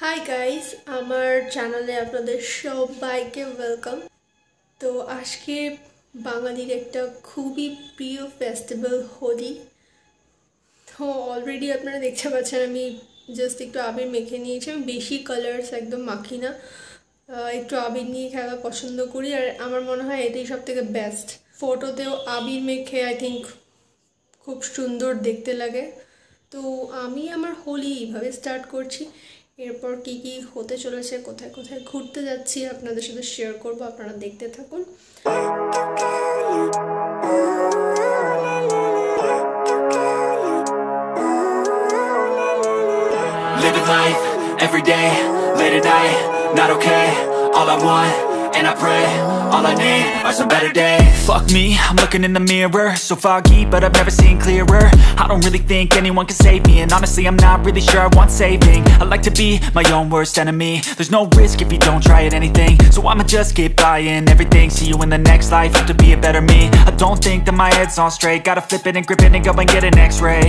Hi guys, আমার চ্যানেলে আপনাদের সবাইকে ওয়েলকাম। তো আজকে বাঙালির একটা খুবই প্রিয় ফেস্টিভ্যাল হোলি। তো অলরেডি আপনারা দেখতে পাচ্ছেন আমি জাস্ট একটু আবির মেখে নিয়েছি। আমি বেশি কালার্স একদম মাখি না, একটু আবির নিয়ে খেলা পছন্দ করি। আর আমার মনে হয় এটাই সব থেকে বেস্ট। ফটোতেও আবির মেখে আই থিঙ্ক খুব সুন্দর দেখতে লাগে। তো আমি আমার হোলি এইভাবে স্টার্ট করছি। এরপর কি কি হতে চলেছে, কোথায় কোথায় ঘুরতে যাচ্ছি আপনাদের সাথে শেয়ার করব, আপনারা দেখতে থাকুন। Living life, every day, late at night, not okay. All I want, and I pray, all I need are some better days. Fuck me, I'm looking in the mirror, so foggy, but I've never seen clearer. I don't really think anyone can save me, and honestly I'm not really sure I want saving. I like to be my own worst enemy. There's no risk if you don't try at anything, so I'ma just keep buying everything. See you in the next life, have to be a better me. I don't think that my head's on straight, gotta flip it and grip it and go and get an x-ray.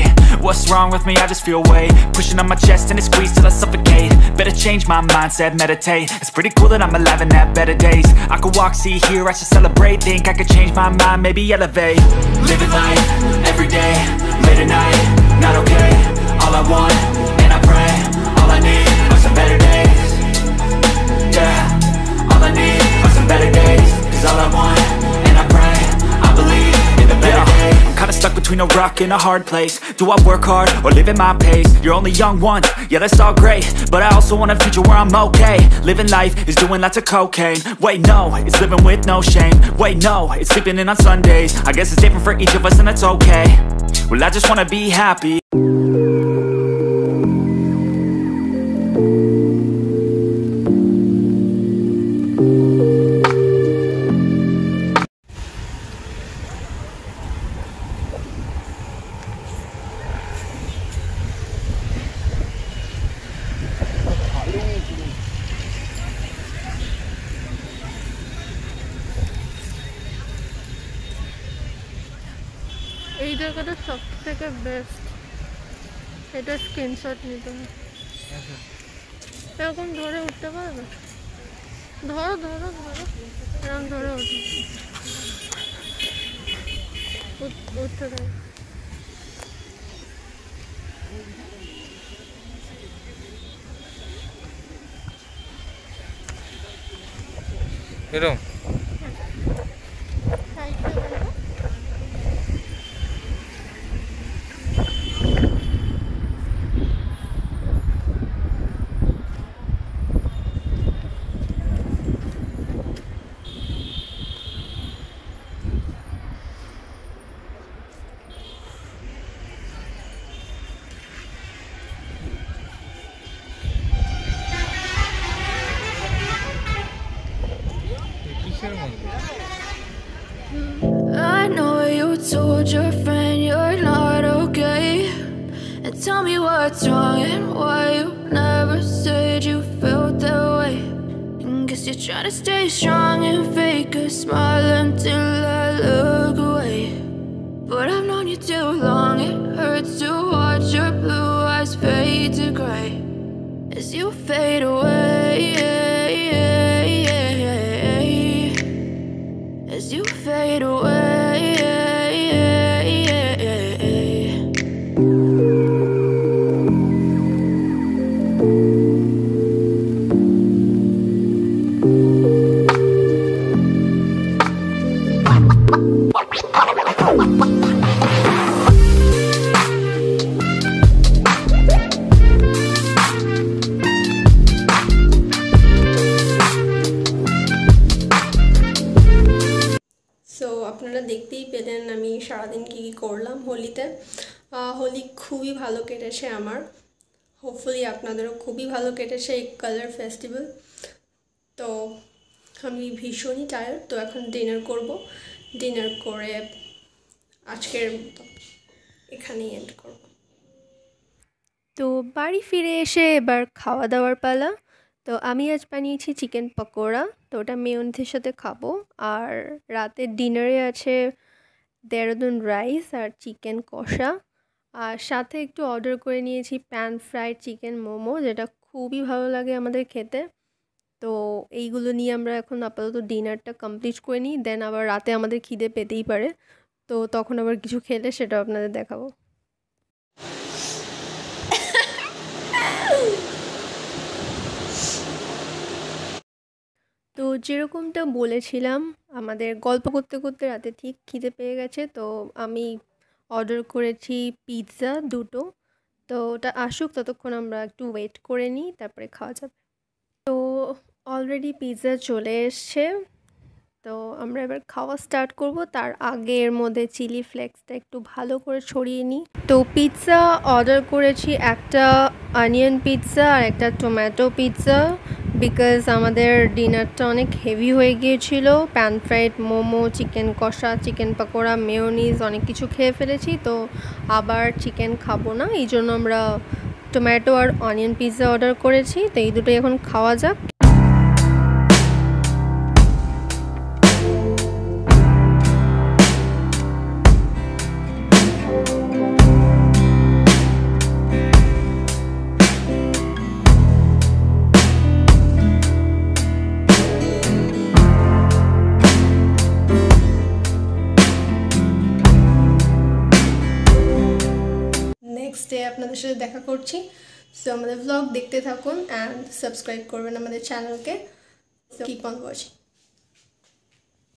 What's wrong with me? I just feel weight pushing on my chest and it squeezes till I suffocate. Better change my mindset, meditate. It's pretty cool that I'm alive and have better days. I could walk, see, hear, I should celebrate. Think I could change my mind, maybe elevate. Living life, every day, late at night, not okay. All I want, and I pray, all I need are some better days. Yeah, all I need are some better days. Cause all I want, and I pray, I believe in the better days. I'm kinda stuck between a rock and a hard place. Do I work hard or live at my pace? You're only young once, yeah that's all great, but I also want a future where I'm okay. Living life is doing lots of cocaine. Wait no, it's living with no shame. Wait no, it's sleeping in on Sundays. I guess it's different for each of us and that's okay. Well I just wanna be happy. এই জায়গাটা সব থেকে best, এটা screenshot নিতে হবে। এরকম ধরে উঠতে পারবে? ধরো ধরো ধরো, এরকম ধরে উঠে উঠতে দেয়। এরকম কিসের মধ্যে I know you told your friend you're not okay, and tell me what's wrong and why you never said you felt that way. And guess you're trying to stay strong and fake a smile until I look away. But I've known you too long, it hurts to watch your blue eyes fade to gray as you fade away, as you fade away. So আপনারা দেখতেই পেলেন আমি সারাদিন কী কী করলাম হোলিতে। হোলি খুবই ভালো কেটেছে আমার, হোপফুলি আপনাদেরও খুবই ভালো কেটেছে এই কালার ফেস্টিভ্যাল। তো আমি ভীষণই টায়ার্ড, তো এখন ডিনার করব। ডিনার করে আজকের মতো এখানেই এন্ড করব। তো বাড়ি ফিরে এসে এবার খাওয়া দাওয়ার পালা। তো আমি আজ বানিয়েছি চিকেন পকোড়া, তো ওটা মেয়োনিজের সাথে খাবো। আর রাতের ডিনারে আছে দেহরাদুন রাইস আর চিকেন কষা, আর সাথে একটু অর্ডার করে নিয়েছি প্যান ফ্রাইড চিকেন মোমো, যেটা খুবই ভালো লাগে আমাদের খেতে। তো এইগুলো নিয়ে আমরা এখন আপাতত ডিনারটা কমপ্লিট করে নিই, দেন আবার রাতে আমাদের খিদে পেতেই পারে, তো তখন আবার কিছু খেলে সেটাও আপনাদের দেখাবো। তো যেরকমটা বলেছিলাম, আমাদের গল্প করতে করতে রাতে ঠিক খিদে পেয়ে গেছে, তো আমি অর্ডার করেছি পিৎজা 2টো। তো ওটা আসুক, ততক্ষণ আমরা একটু ওয়েট করে নিই, তারপরে খাওয়া যাবে। তো অলরেডি পিৎজা চলে এসছে, তো আমরা এবার খাওয়া স্টার্ট করব। তার আগে এর মধ্যে চিলি ফ্লেক্সটা একটু ভালো করে ছড়িয়ে নিই। তো পিৎজা অর্ডার করেছি, একটা অনিয়ন পিৎজা আর একটা টমেটো পিৎজা, বিকজ আমাদের ডিনারটা অনেক হেভি হয়ে গিয়েছিল। প্যান ফ্রাইড মোমো, চিকেন কষা, চিকেন পকোড়া, মেয়োনিজ অনেক কিছু খেয়ে ফেলেছি, তো আবার চিকেন খাবো না, এই জন্য আমরা টমেটো আর অনিয়ন পিৎজা অর্ডার করেছি। তো এই দুটোই এখন খাওয়া যাক। নেক্সট ডে আপনাদের সাথে দেখা করছি, সো আমাদের ব্লগ দেখতে থাকুন অ্যান্ড সাবস্ক্রাইব করবেন আমাদের চ্যানেলকে। So keep on watching.